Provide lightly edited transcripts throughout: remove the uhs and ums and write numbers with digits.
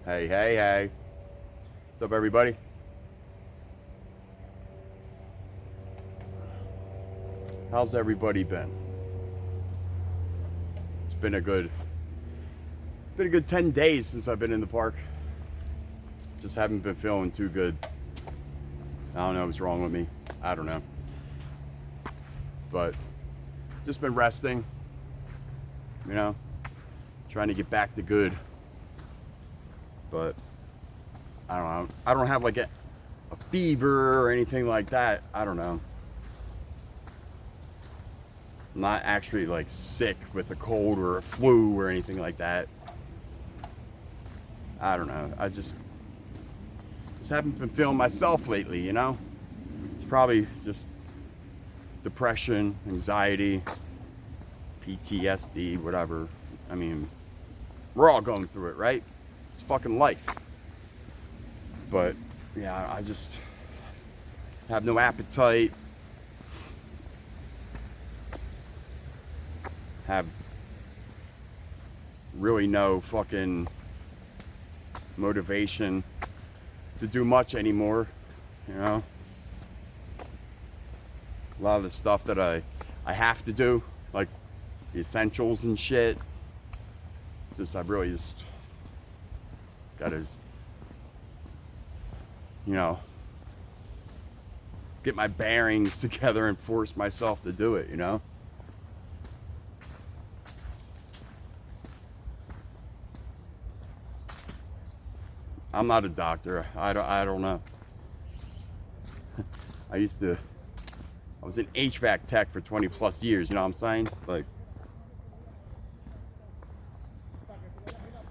Hey, hey, hey. What's up, everybody? How's everybody been? It's been a good 10 days since I've been in the park. Just haven't been feeling too good. I don't know what's wrong with me. I don't know. But just been resting, you know, trying to get back to good. But I don't know. I don't have like a fever or anything like that. I don't know. I'm not actually like sick with a cold or a flu or anything like that. I don't know. I just haven't been feeling myself lately, you know? It's probably just depression, anxiety, PTSD, whatever. I mean, we're all going through it, right? It's fucking life. But yeah, I just have no appetite. Have really no fucking motivation to do much anymore, you know? A lot of the stuff that I have to do, like the essentials and shit, I really just gotta, you know, get my bearings together and force myself to do it, you know? I'm not a doctor. I don't know. I was an HVAC tech for 20 plus years, you know what I'm saying? Like,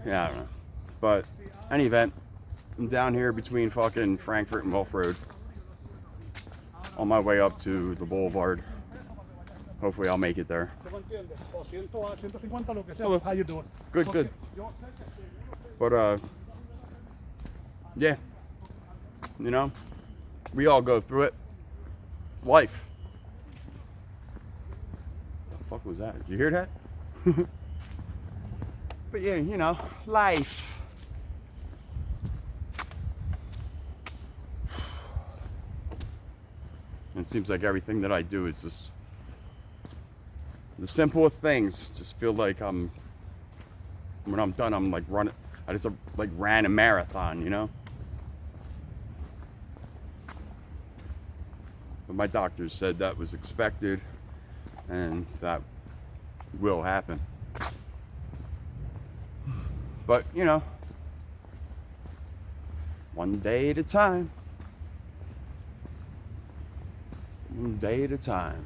yeah, I don't know. But, any event, I'm down here between fucking Frankfurt and Wolf Road. On my way up to the boulevard. Hopefully I'll make it there. Hello. How you doing? Good, good. But, yeah. You know, we all go through it. Life. What the fuck was that? Did you hear that? But yeah, you know, life. And it seems like everything that I do is just the simplest things. Just feel like when I'm done, I'm like running. I just like ran a marathon, you know? But my doctors said that was expected and that will happen. But, you know, one day at a time. One day at a time.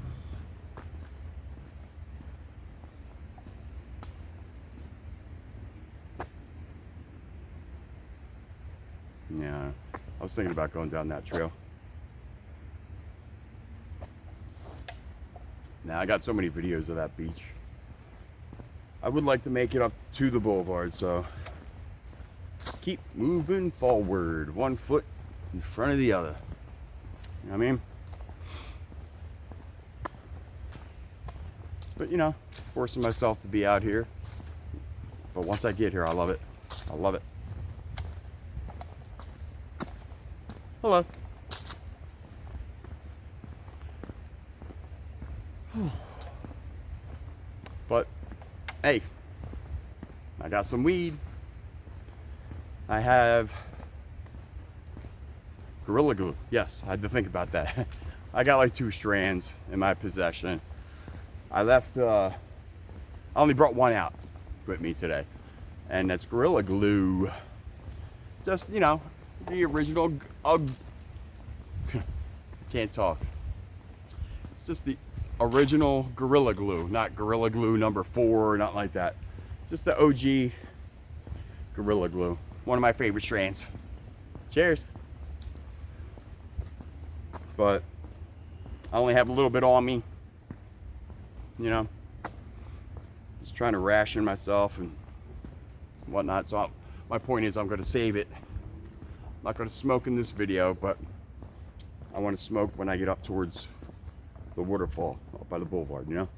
Yeah, I was thinking about going down that trail. Now, I got so many videos of that beach. I would like to make it up to the boulevard, so keep moving forward, one foot in front of the other. You know what I mean? But, you know, forcing myself to be out here. But once I get here, I love it. I love it. Hello. But, hey, I got some weed. I have Gorilla Glue. Yes, I had to think about that. I got like 2 strands in my possession. I left, I only brought one out with me today. And that's Gorilla Glue. Just, you know, the original, can't talk. It's just the original Gorilla Glue, not Gorilla Glue number 4, not like that. It's just the OG Gorilla Glue. One of my favorite strands. Cheers. But I only have a little bit on me. You know, just trying to ration myself and whatnot. So my point is I'm going to save it. I'm not going to smoke in this video, but I want to smoke when I get up towards the waterfall up by the boulevard, you know?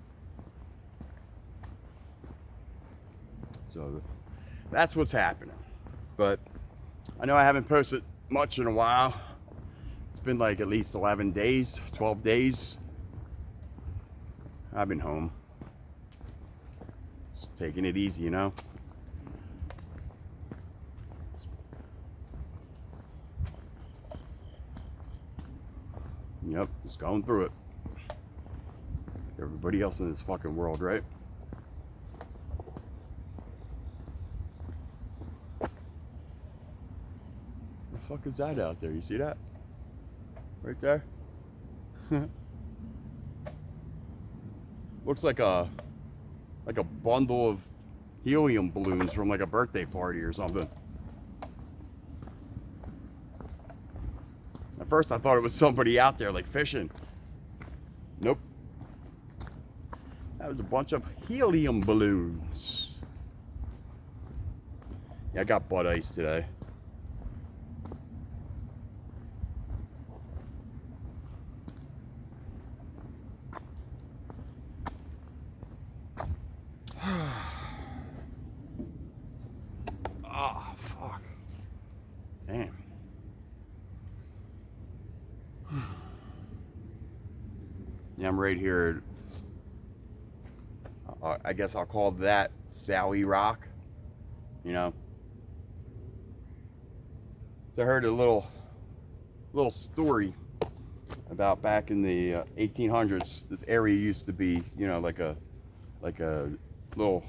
So that's what's happening. But I know I haven't posted much in a while. It's been like at least 11 days, 12 days. I've been home. Just taking it easy, you know? Yep, just going through it. Everybody else in this fucking world, right? The fuck is that out there? You see that? Right there? Looks like a bundle of helium balloons from like a birthday party or something. At first I thought it was somebody out there like fishing. Nope. That was a bunch of helium balloons. Yeah, I got Bud Ice today. Ah, fuck. Damn. Yeah, I'm right here. I guess I'll call that Sally Rock. You know. So I heard a little story about back in the 1800s. This area used to be, you know, like a little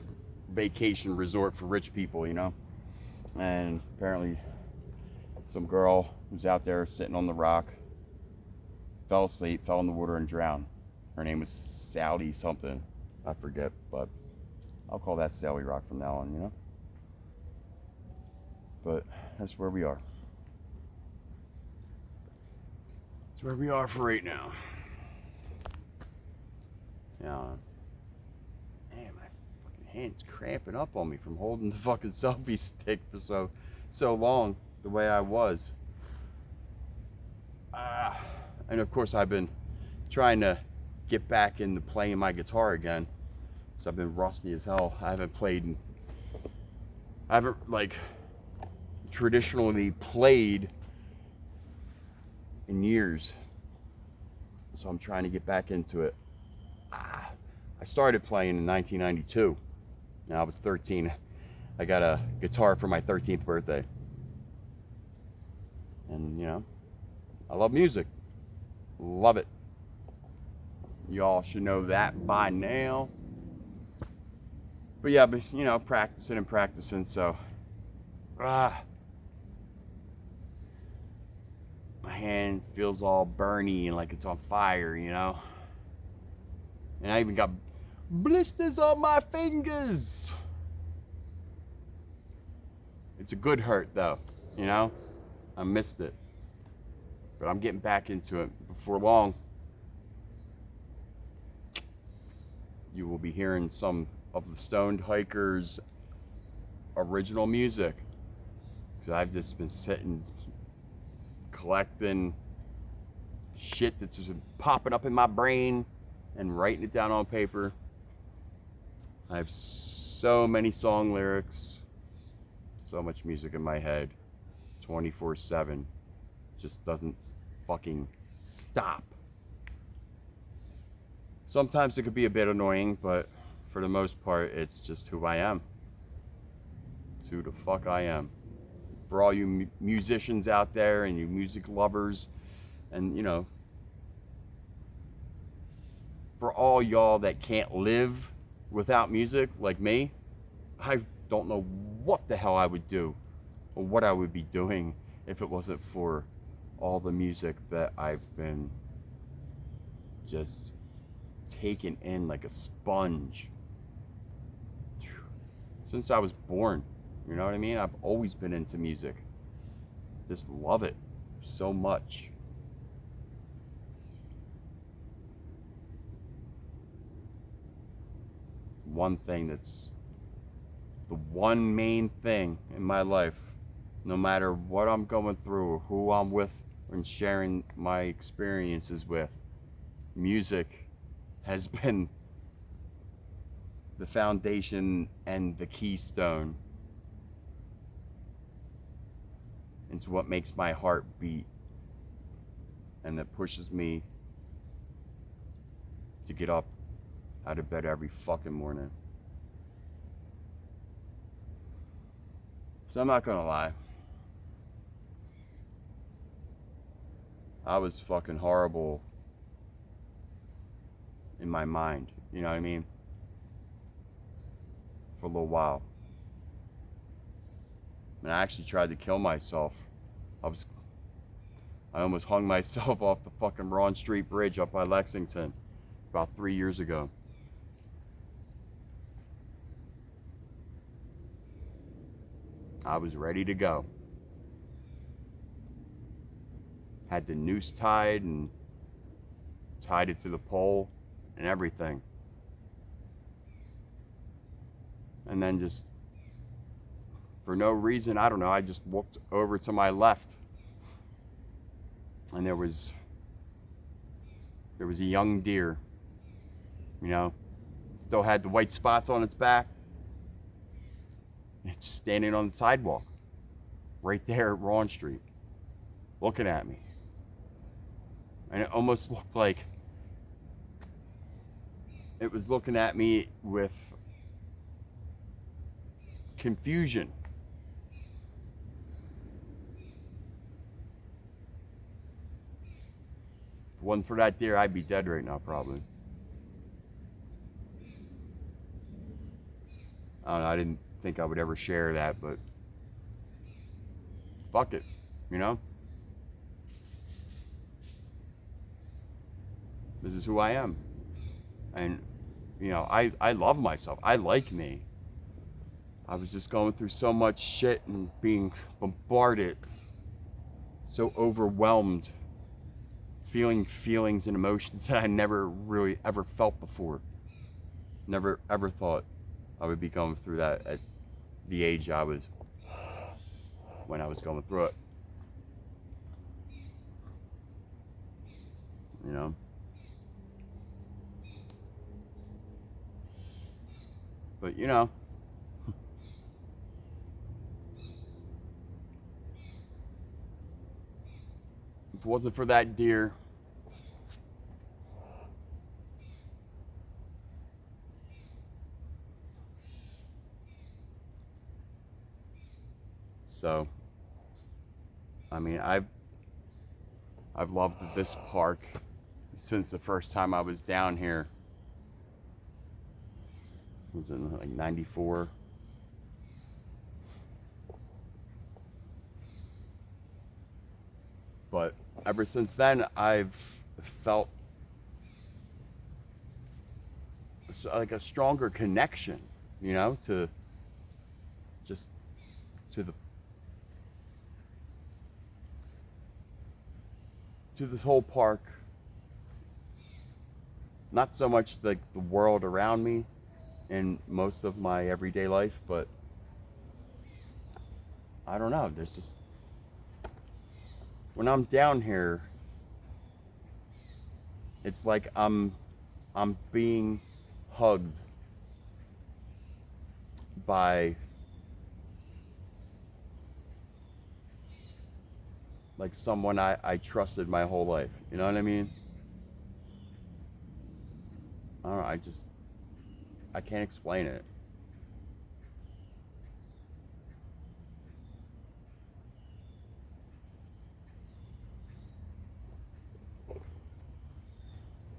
vacation resort for rich people, you know. And apparently, some girl who's out there sitting on the rock fell asleep, fell in the water, and drowned. Her name was Sally something. I forget, but I'll call that Sally Rock from now on, you know? But that's where we are. That's where we are for right now. Yeah. Man, my fucking hand's cramping up on me from holding the fucking selfie stick for so long the way I was. And of course I've been trying to get back into playing my guitar again. So I've been rusty as hell. I haven't like traditionally played in years. So I'm trying to get back into it. I started playing in 1992. Now I was 13. I got a guitar for my 13th birthday. And you know, I love music. Love it. Y'all should know that by now. But yeah, but you know, practicing, so my hand feels all burny and like it's on fire, you know. And I even got blisters on my fingers. It's a good hurt though, you know. I missed it. But I'm getting back into it. Before long, you will be hearing some of the Stoned Hikers original music. So I've just been sitting collecting shit that's just been popping up in my brain and writing it down on paper. I have so many song lyrics, so much music in my head, 24/7. Just doesn't fucking stop. Sometimes it could be a bit annoying, but for the most part, it's just who I am. It's who the fuck I am. For all you musicians out there and you music lovers, and you know, for all y'all that can't live without music like me, I don't know what the hell I would do or what I would be doing if it wasn't for all the music that I've been just taken in like a sponge since I was born. You know what I mean? I've always been into music. Just love it so much. One thing that's the one main thing in my life, no matter what I'm going through or who I'm with and sharing my experiences with, music has been the foundation and the keystone. It's what makes my heart beat, and that pushes me to get up out of bed every fucking morning. So I'm not gonna lie. I was fucking horrible in my mind, you know what I mean? For a little while. And I actually tried to kill myself. I almost hung myself off the fucking Ron Street Bridge up by Lexington about 3 years ago. I was ready to go. Had the noose tied and tied it to the pole and everything. And then just, for no reason, I don't know, I just looked over to my left. And there was a young deer, you know, still had the white spots on its back. It's standing on the sidewalk, right there at Ron Street, looking at me. And it almost looked like it was looking at me with confusion. If it wasn't for that deer, I'd be dead right now, probably. I don't know, I didn't think I would ever share that, but fuck it, you know? This is who I am. And, you know, I love myself. I like me. I was just going through so much shit and being bombarded, so overwhelmed, feeling feelings and emotions that I never really ever felt before. Never ever thought I would be going through that at the age I was when I was going through it. You know? But you know, if it wasn't for that deer, so I mean, I've loved this park since the first time I was down here. It was in like 94. But ever since then, I've felt like a stronger connection, you know, to just to this whole park. Not so much like the world around me in most of my everyday life, but I don't know, there's just, when I'm down here, it's like I'm being hugged by like someone I trusted my whole life. You know what I mean? I don't know, I can't explain it.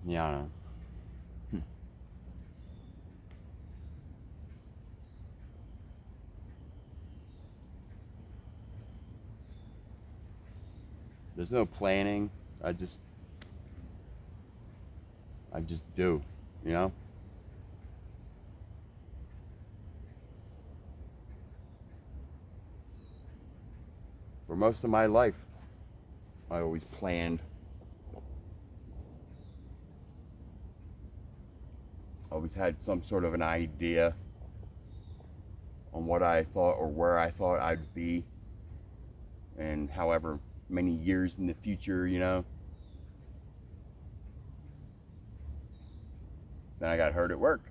Yeah, I don't know. There's no planning. I just do, you know? For most of my life, I always planned. Always had some sort of an idea on what I thought or where I thought I'd be, and however many years in the future, you know. Then I got hurt at work,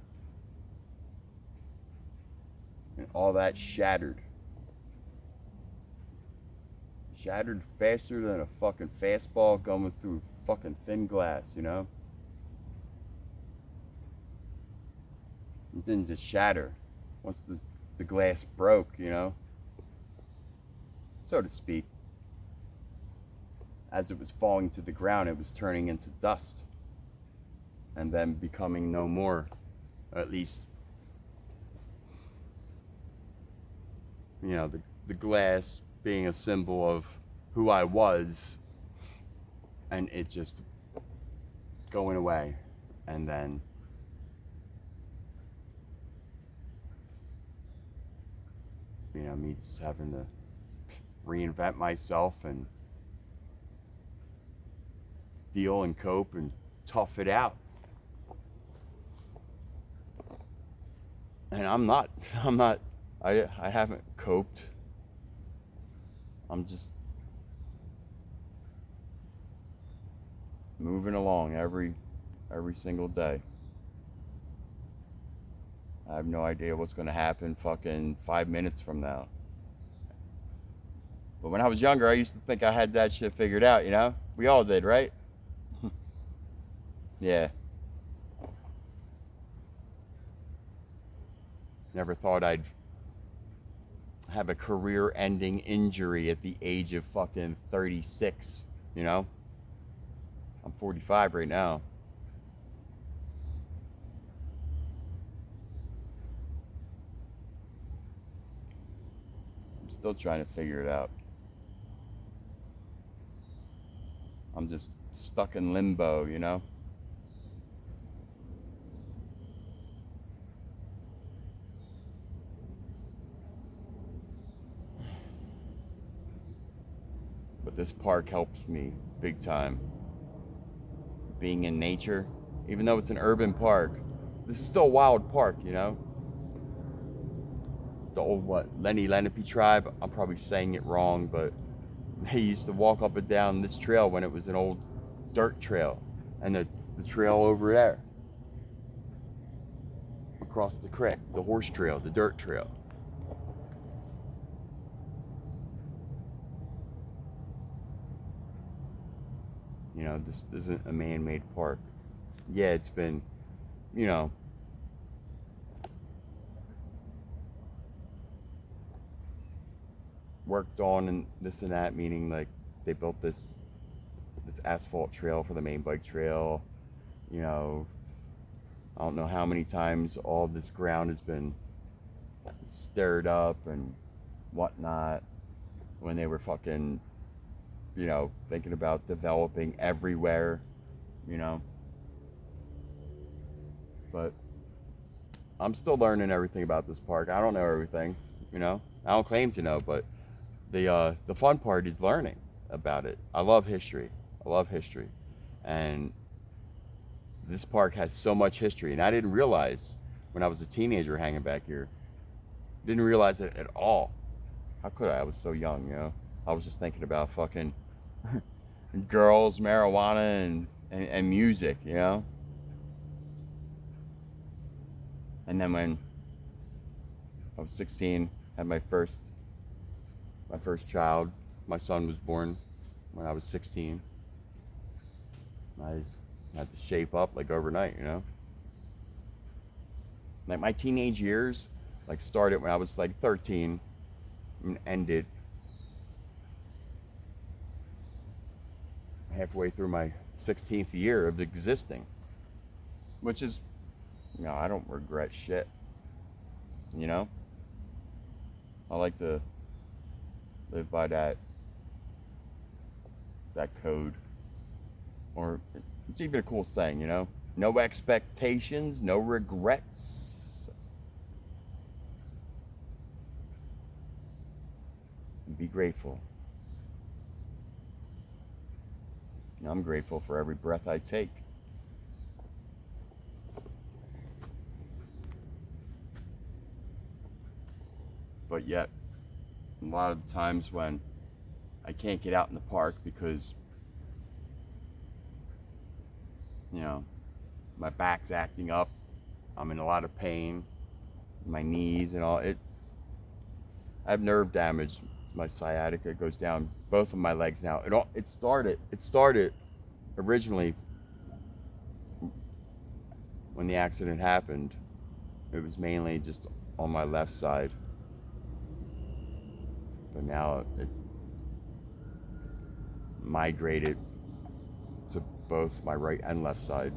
and all that shattered Shattered faster than a fucking fastball going through fucking thin glass, you know? It didn't just shatter once the glass broke, you know? So to speak. As it was falling to the ground, it was turning into dust and then becoming no more, at least, you know, the glass being a symbol of who I was, and it just going away, and then you know, me just having to reinvent myself and deal and cope and tough it out. And I haven't coped. I'm just moving along every single day. I have no idea what's going to happen fucking 5 minutes from now. But when I was younger, I used to think I had that shit figured out, you know? We all did, right? Yeah. Never thought I'd have a career-ending injury at the age of fucking 36, you know? I'm 45 right now. I'm still trying to figure it out. I'm just stuck in limbo, you know? But this park helps me big time. Being in nature, even though it's an urban park, this is still a wild park, you know? The old, Lenni Lenape tribe, I'm probably saying it wrong, but they used to walk up and down this trail when it was an old dirt trail. And the trail over there, across the creek, the horse trail, the dirt trail. You know, this isn't a man-made park. Yeah, it's been, you know, worked on and this and that, meaning like they built this asphalt trail for the main bike trail. You know, I don't know how many times all this ground has been stirred up and whatnot when they were fucking, you know, thinking about developing everywhere, you know. But I'm still learning everything about this park. I don't know everything, you know. I don't claim to know, but the fun part is learning about it. I love history. And this park has so much history, and I didn't realize when I was a teenager hanging back here. Didn't realize it at all. How could I? I was so young, you know. I was just thinking about fucking girls, marijuana, and music, you know. And then when I was 16, had my first child. My son was born when I was 16. I had to shape up like overnight, you know. Like my teenage years, like started when I was like 13 and ended halfway through my 16th year of existing, which is, you know, I don't regret shit, you know. I like to live by that code, or it's even a cool saying, you know, no expectations, no regrets, and be grateful. I'm grateful for every breath I take. But yet, a lot of the times when I can't get out in the park because, you know, my back's acting up, I'm in a lot of pain, my knees and all, I have nerve damage my sciatica goes down both of my legs now. It started originally when the accident happened. It was mainly just on my left side, but now it migrated to both my right and left side.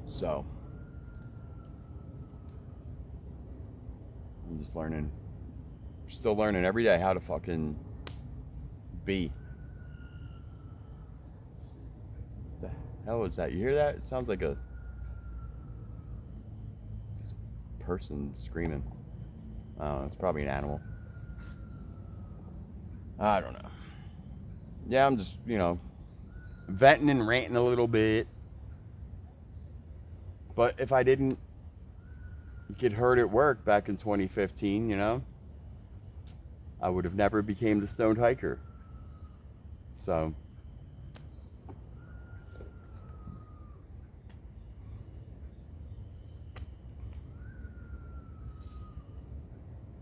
So I'm just still learning every day how to fucking be. What the hell is that? You hear that? It sounds like a person screaming. I don't know, it's probably an animal. I don't know. Yeah, I'm just, venting and ranting a little bit. But if I didn't get hurt at work back in 2015, I would have never became the stoned hiker. So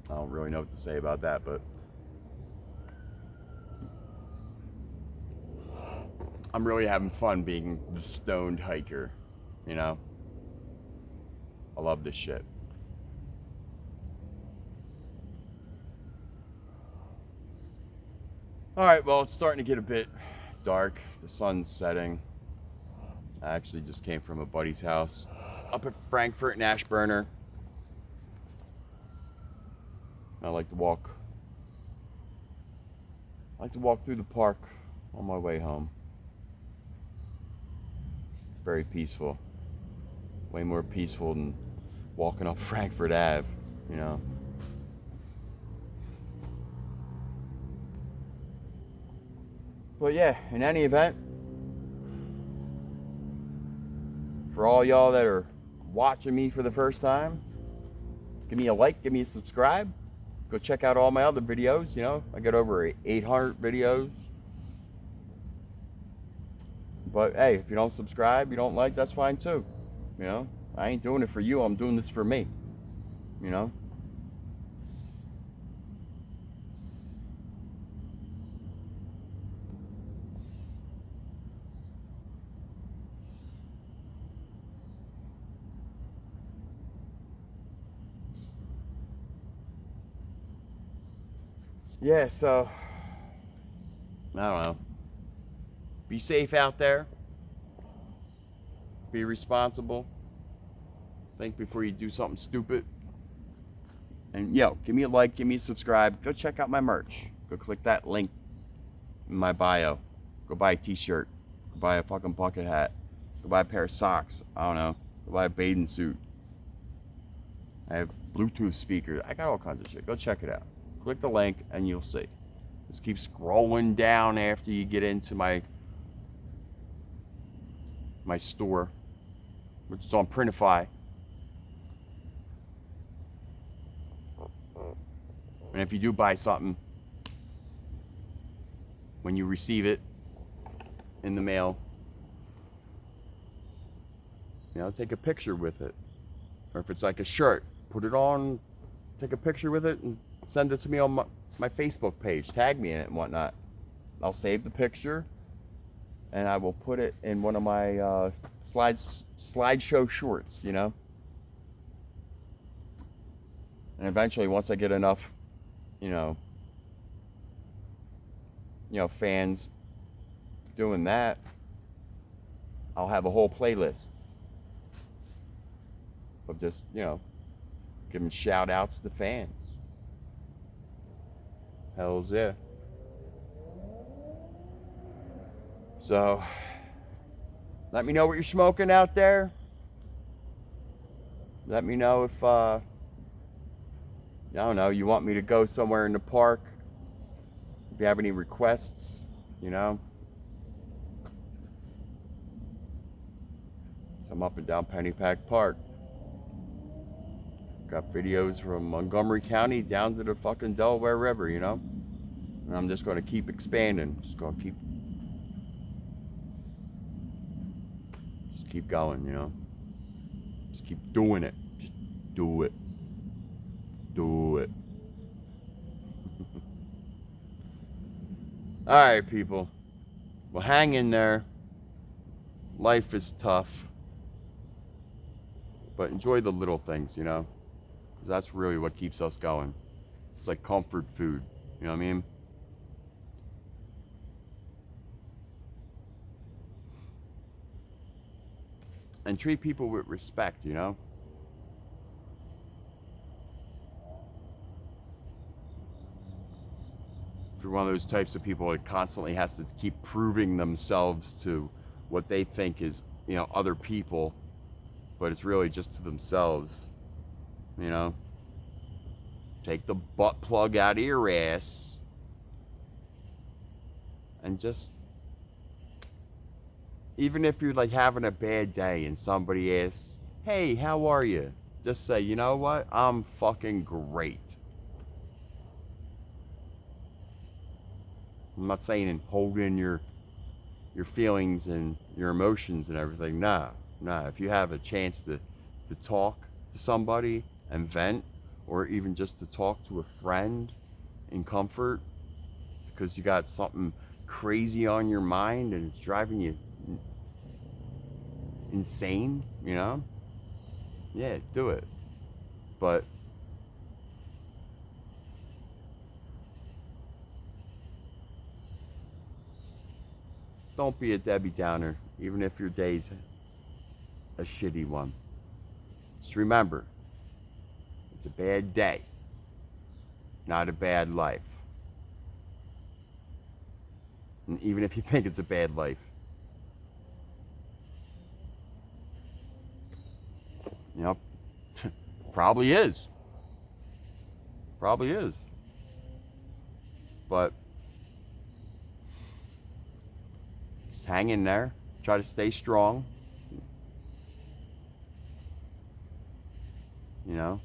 I don't really know what to say about that, but I'm really having fun being the stoned hiker, I love this shit. Alright, well, it's starting to get a bit dark. The sun's setting. I actually just came from a buddy's house up at Frankfurt and Ashburner. I like to walk through the park on my way home. It's very peaceful. Way more peaceful than walking up Frankfurt Ave, But yeah, in any event, for all y'all that are watching me for the first time, give me a like, give me a subscribe. Go check out all my other videos, I got over 800 videos. But hey, if you don't subscribe, you don't like, that's fine too. I ain't doing it for you, I'm doing this for me. Yeah, so I don't know. Be safe out there. Be responsible. Think before you do something stupid. And give me a like, give me a subscribe. Go check out my merch. Go click that link in my bio. Go buy a t-shirt. Go buy a fucking bucket hat. Go buy a pair of socks. I don't know. Go buy a bathing suit. I have Bluetooth speakers. I got all kinds of shit. Go check it out. Click the link and you'll see. Just keep scrolling down after you get into my store, which is on Printify. And if you do buy something, when you receive it in the mail, take a picture with it. Or if it's like a shirt, put it on, take a picture with it and send it to me on my Facebook page. Tag me in it and whatnot. I'll save the picture and I will put it in one of my slideshow shorts, And eventually, once I get enough, fans doing that, I'll have a whole playlist of just, giving shout outs to fans. Hells yeah. So, let me know what you're smoking out there. Let me know if, I don't know, you want me to go somewhere in the park. If you have any requests, So I'm up and down Pennypack Park. Got videos from Montgomery County down to the fucking Delaware River, And I'm just going to keep expanding. Just keep going, Just keep doing it. Just do it. Alright, people. Well, hang in there. Life is tough. But enjoy the little things, you know? 'Cause that's really what keeps us going. It's like comfort food. You know what I mean? And treat people with respect, you know? If you're one of those types of people that constantly has to keep proving themselves to what they think is, you know, other people, but it's really just to themselves, you know? Take the butt plug out of your ass and just, even if you're like having a bad day and somebody asks, hey, how are you? Just say, you know what? I'm fucking great. I'm not saying hold in your feelings and your emotions and everything. Nah. If you have a chance to talk to somebody and vent, or even just to talk to a friend in comfort because you got something crazy on your mind and it's driving you insane, you know? Yeah, do it. But don't be a Debbie Downer, even if your day's a shitty one. Just remember, it's a bad day, not a bad life. And even if you think it's a bad life, you know, probably is. Probably is. But just hang in there. Try to stay strong. You know?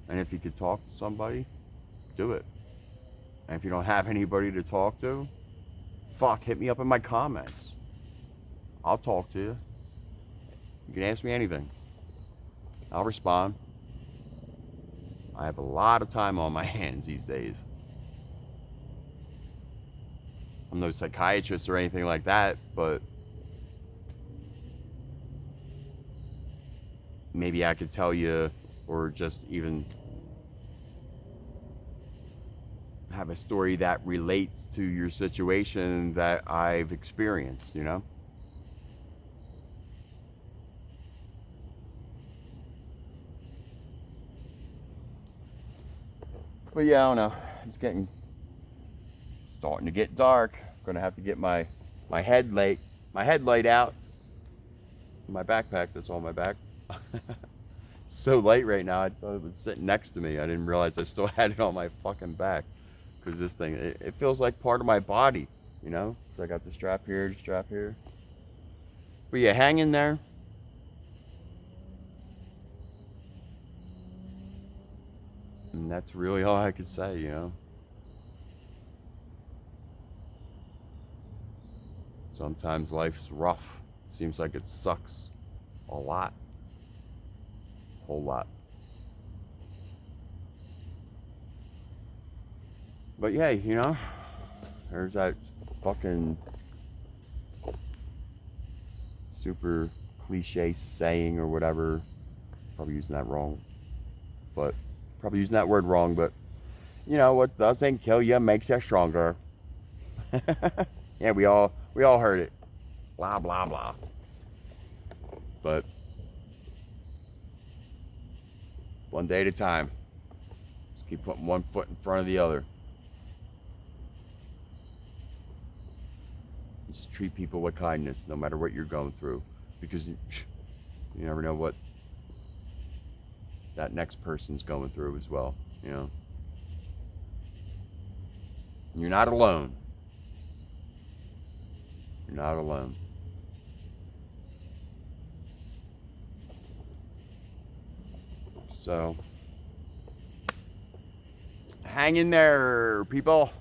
And if you could talk to somebody, do it. And if you don't have anybody to talk to, fuck, hit me up in my comments. I'll talk to you. You can ask me anything. I'll respond. I have a lot of time on my hands these days. I'm no psychiatrist or anything like that, but maybe I could tell you, or just even have a story that relates to your situation that I've experienced, you know? But yeah, I don't know. It's starting to get dark. Gonna have to get my headlight out. My backpack that's on my back. So light right now. I thought it was sitting next to me. I didn't realize I still had it on my fucking back. Because this thing, it feels like part of my body, you know? So I got the strap here, the strap here. But yeah, hang in there. And that's really all I could say, you know? Sometimes life's rough. Seems like it sucks a lot. Whole lot. But yeah, you know, there's that fucking super cliche saying or whatever. Probably using that wrong. But probably using that word wrong, but you know, what doesn't kill you makes you stronger. Yeah, we all heard it. Blah blah blah. But one day at a time. Just keep putting one foot in front of the other. Just treat people with kindness no matter what you're going through. Because you never know what that next person's going through as well, you know. You're not alone. You're not alone. So, hang in there, people.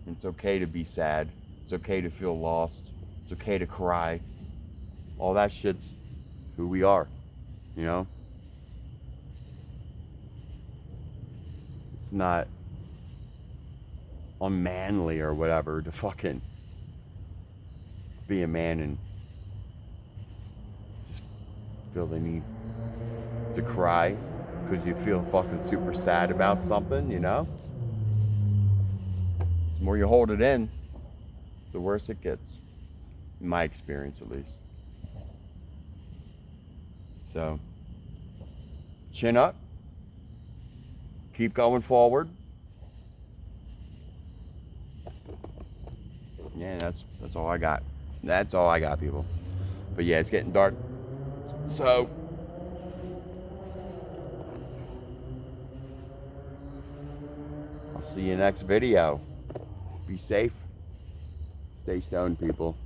It's okay to be sad. It's okay to feel lost. It's okay to cry. All that shit's who we are. You know? It's not unmanly or whatever to fucking be a man and just feel the need to cry because you feel fucking super sad about something, you know? The more you hold it in, the worse it gets. In my experience, at least. So, chin up. Keep going forward. Yeah, that's all I got. That's all I got, people. But yeah, it's getting dark. So, I'll see you next video. Be safe. Stay stoned, people.